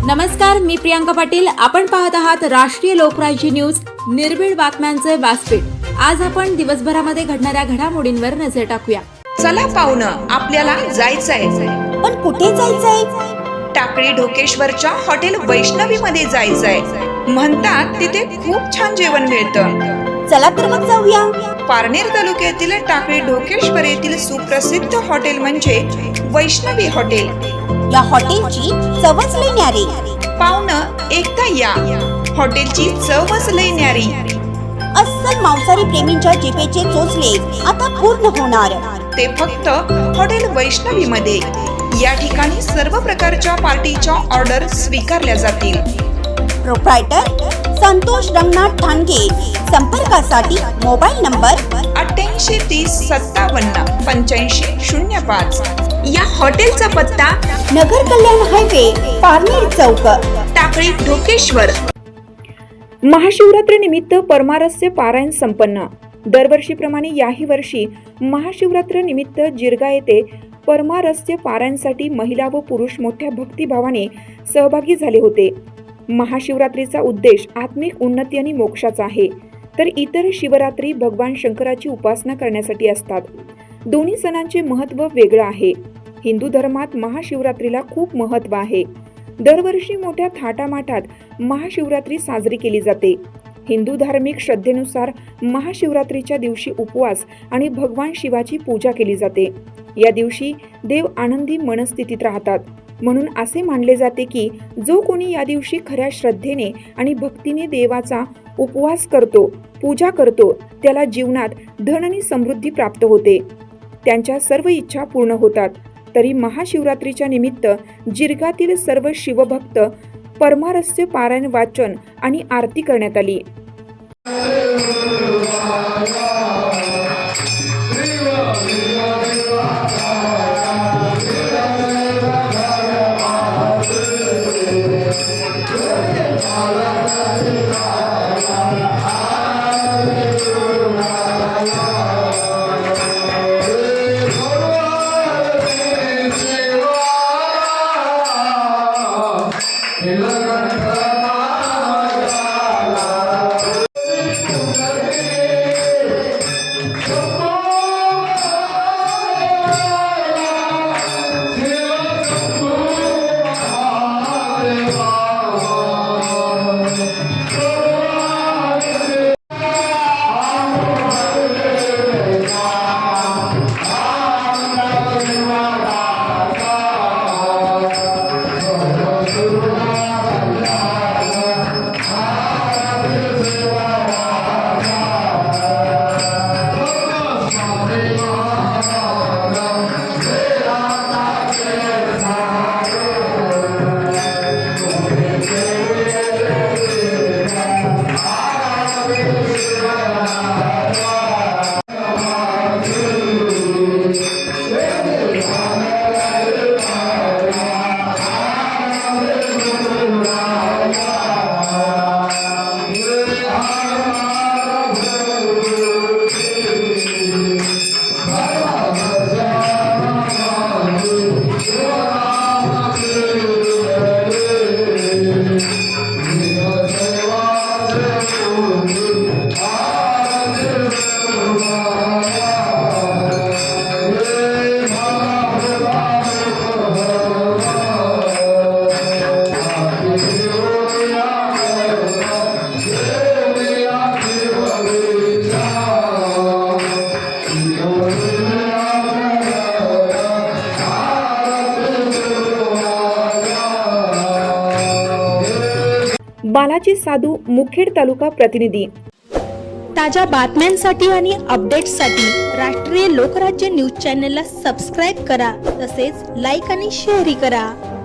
नमस्कार, मी प्रियांका पाटील. आपण पाहत आहात राष्ट्रीय लोकराज्य न्यूज, निर्भीड बातम्यांचे व्यासपीठ. आज आपण दिवसभरामध्ये घडणाऱ्या घडामोडींवर नजर टाकूया. चला पाहुणं, आपल्याला जायचंय. पण कुठे जायचंय? टाकळी ढोकेश्वरच्या हॉटेल वैष्णवी मध्ये जायचंय. म्हणतात तिथे खूप छान जेवण मिळतं. चला तर मग जाऊया. पारनेर तालुक्यातील टाकळी ढोकेश्वर येथील सुप्रसिद्ध हॉटेल म्हणजे वैष्णवी हॉटेल. या हॉटेलची चवच लई न्यारी. पाहुणं, एकदा या. हॉटेलची चवच लई न्यारी. अस्सल मांसाहारी प्रेमींच्या जिभेचे चोचले आता पूर्ण होणार. ते फक्त हॉटेल वैष्णवी मध्ये. या ठिकाणी सर्व प्रकारच्या पार्टीच्या ऑर्डर स्वीकारल्या जातील. प्रोप्रायटर संतोष रंगनाथ ठाणगे. संपर्कासाठी मोबाईल नंबर 8830578505. या हॉटेलचा पत्ता नगर कल्याण हायवे, पारनेर चौक, टाकळी ढोकेश्वर. महाशिवरात्री निमित्त परमारस्य पारायण संपन्न. दरवर्षीप्रमाणे याही वर्षी महाशिवरात्र निमित्त जिरगा येथे परमारस्य पारायणसाठी महिला व पुरुष मोठ्या भक्तिभावाने सहभागी झाले होते. महाशिवरात्रीचा उद्देश आत्मिक उन्नती आणि मोक्षाचा आहे, तर इतर शिवरात्री भगवान शंकराची उपासना करण्यासाठी असतात. दोन्ही सणांचे महत्त्व वेगळं आहे. हिंदू धर्मात महाशिवरात्रीला खूप महत्त्व आहे. दरवर्षी मोठ्या थाटामाटात महाशिवरात्री साजरी केली जाते. हिंदू धार्मिक श्रद्धेनुसार महाशिवरात्रीच्या दिवशी उपवास आणि भगवान शिवाची पूजा केली जाते. या दिवशी देव आनंदी मनस्थितीत राहतात. म्हणून असे मानले जाते की जो कोणी या दिवशी खऱ्या श्रद्धेने आणि भक्तीने देवाचा उपवास करतो, पूजा करतो, त्याला जीवनात धन आणि समृद्धी प्राप्त होते. त्यांच्या सर्व इच्छा पूर्ण होतात. तरी महाशिवरात्रीच्या निमित्त जिरगातील सर्व शिवभक्त परमारस्य पारायण वाचन आणि आरती करण्यात आली. बालाजी साधू, मुखेड तालुका प्रतिनिधी. ताज्या बातम्यांसाठी आणि अपडेट्ससाठी राष्ट्रीय लोकराज्य न्यूज चॅनलला सबस्क्राईब करा. तसेच लाईक आणि शेअरही करा.